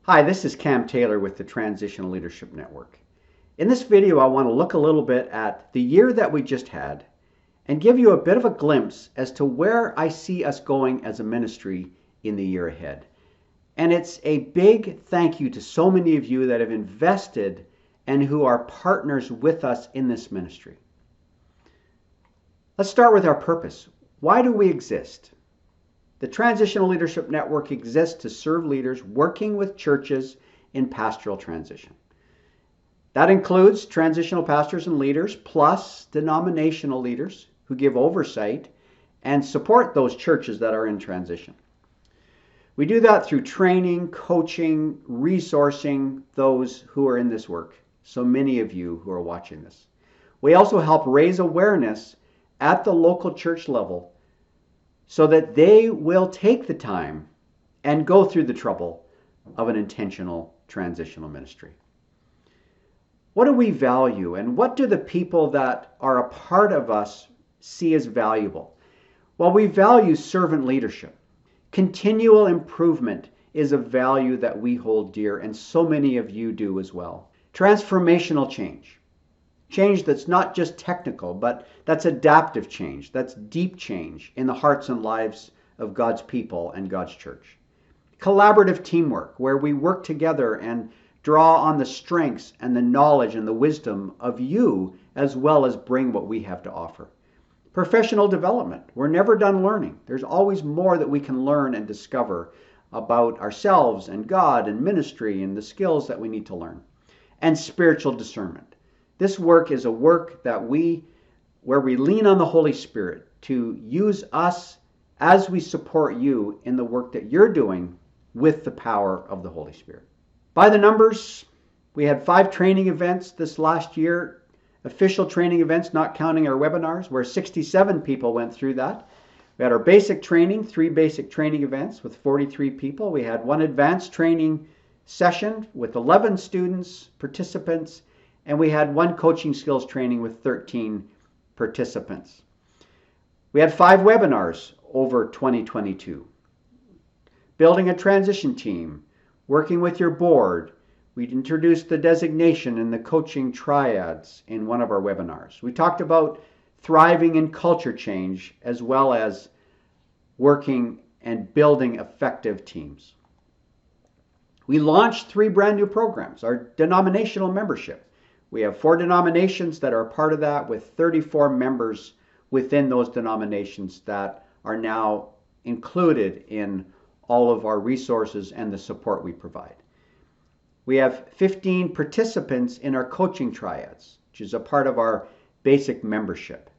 Hi, this is Cam Taylor with the Transitional Leadership Network. In this video, I want to look a little bit at the year that we just had and give you a bit of a glimpse as to where I see us going as a ministry in the year ahead. And it's a big thank you to so many of you that have invested and who are partners with us in this ministry. Let's start with our purpose. Why do we exist? The Transitional Leadership Network exists to serve leaders working with churches in pastoral transition. That includes transitional pastors and leaders, plus denominational leaders who give oversight and support those churches that are in transition. We do that through training, coaching, resourcing those who are in this work. So many of you who are watching this. We also help raise awareness at the local church level so that they will take the time and go through the trouble of an intentional transitional ministry. What do we value, and what do the people that are a part of us see as valuable? Well, we value servant leadership. Continual improvement is a value that we hold dear, and so many of you do as well. Transformational change. Change that's not just technical, but that's adaptive change. That's deep change in the hearts and lives of God's people and God's church. Collaborative teamwork, where we work together and draw on the strengths and the knowledge and the wisdom of you, as well as bring what we have to offer. Professional development. We're never done learning. There's always more that we can learn and discover about ourselves and God and ministry and the skills that we need to learn. And spiritual discernment. This work is a work where we lean on the Holy Spirit to use us as we support you in the work that you're doing with the power of the Holy Spirit. By the numbers, we had 5 training events this last year, official training events, not counting our webinars, where 67 people went through that. We had our basic training, 3 basic training events with 43 people. We had 1 advanced training session with 11 students, participants, and we had 1 coaching skills training with 13 participants. We had 5 webinars over 2022. Building a transition team, working with your board. We introduced the designation and the coaching triads in one of our webinars. We talked about thriving in culture change as well as working and building effective teams. We launched 3 brand new programs, our denominational membership. We have 4 denominations that are a part of that, with 34 members within those denominations that are now included in all of our resources and the support we provide. We have 15 participants in our coaching triads, which is a part of our basic membership.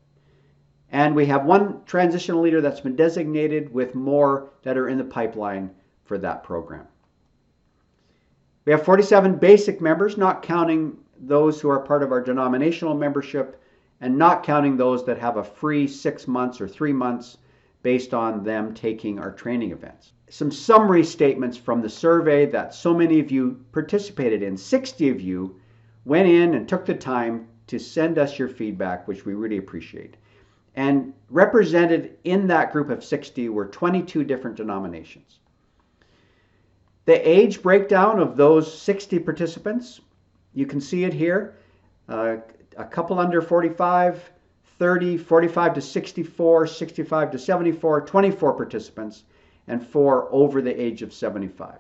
And we have 1 transitional leader that's been designated, with more that are in the pipeline for that program. We have 47 basic members, not counting those who are part of our denominational membership and not counting those that have a free 6 months or 3 months based on them taking our training events. Some summary statements from the survey that so many of you participated in. 60 of you went in and took the time to send us your feedback, which we really appreciate. And represented in that group of 60 were 22 different denominations. The age breakdown of those 60 participants, you can see it here. A couple under 45, 30, 45 to 64, 65 to 74, 24 participants, and 4 over the age of 75.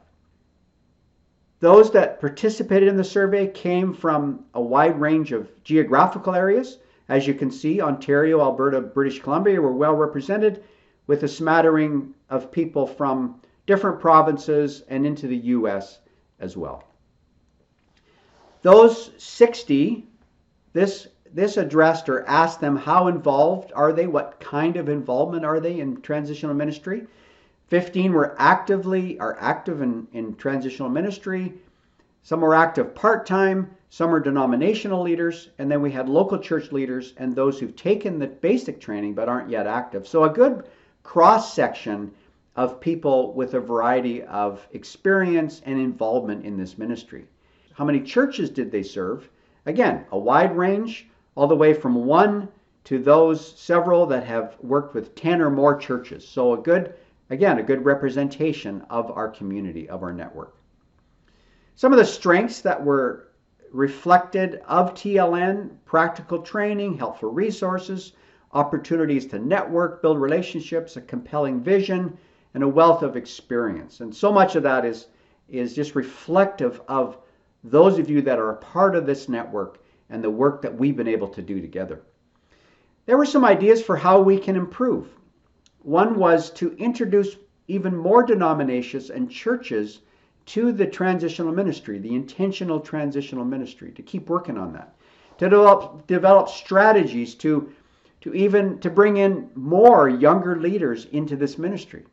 Those that participated in the survey came from a wide range of geographical areas. As you can see, Ontario, Alberta, British Columbia were well represented, with a smattering of people from different provinces and into the U.S. as well. Those 60, this addressed or asked them how involved are they, what kind of involvement are they in transitional ministry. 15 are active in transitional ministry. Some were active part-time, some are denominational leaders, and then we had local church leaders and those who've taken the basic training but aren't yet active. So a good cross-section of people with a variety of experience and involvement in this ministry. How many churches did they serve? Again, a wide range, all the way from 1 to those several that have worked with 10 or more churches. So a good representation of our community, of our network. Some of the strengths that were reflected of TLN: practical training, helpful resources, opportunities to network, build relationships, a compelling vision, and a wealth of experience. And so much of that is just reflective of those of you that are a part of this network and the work that we've been able to do together. There were some ideas for how we can improve. One was to introduce even more denominations and churches to the transitional ministry, the intentional transitional ministry, to keep working on that, to develop strategies to bring in more younger leaders into this ministry,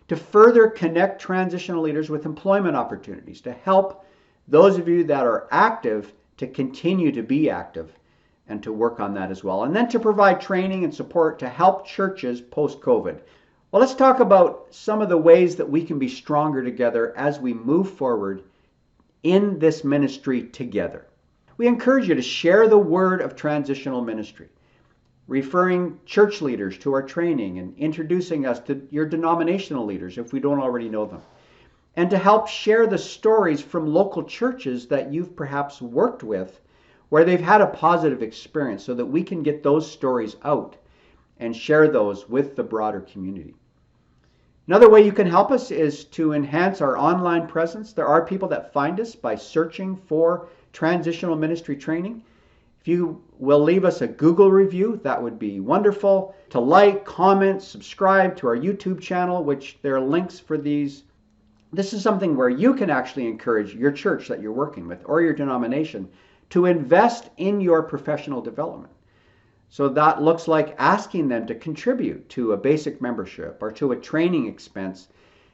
to further connect transitional leaders with employment opportunities, to help those of you that are active to continue to be active and to work on that as well, and then to provide training and support to help churches post-COVID. Well, let's talk about some of the ways that we can be stronger together as we move forward in this ministry together. We encourage you to share the word of transitional ministry, referring church leaders to our training and introducing us to your denominational leaders if we don't already know them, and to help share the stories from local churches that you've perhaps worked with where they've had a positive experience, so that we can get those stories out and share those with the broader community. Another way you can help us is to enhance our online presence. There are people that find us by searching for transitional ministry training. If you will leave us a Google review, that would be wonderful. To like, comment, subscribe to our YouTube channel, which there are links for these. This is something where you can actually encourage your church that you're working with or your denomination to invest in your professional development. So that looks like asking them to contribute to a basic membership or to a training expense,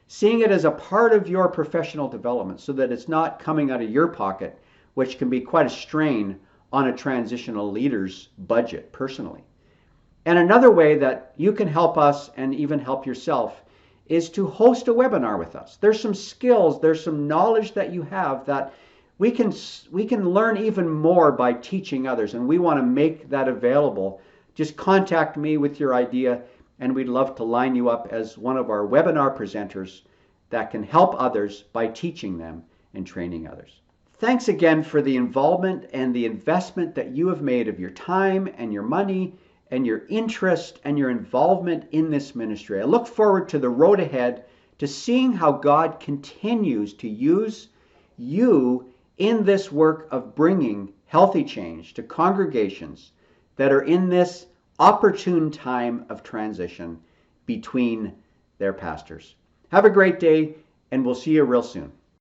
seeing it as a part of your professional development so that it's not coming out of your pocket, which can be quite a strain on a transitional leader's budget personally. And another way that you can help us and even help yourself is to host a webinar with us. There's some skills, there's some knowledge that you have that we can learn even more by teaching others, and we want to make that available. Just contact me with your idea, and we'd love to line you up as one of our webinar presenters that can help others by teaching them and training others. Thanks again for the involvement and the investment that you have made of your time and your money and your interest and your involvement in this ministry. I look forward to the road ahead, to seeing how God continues to use you in this work of bringing healthy change to congregations that are in this opportune time of transition between their pastors. Have a great day, and we'll see you real soon.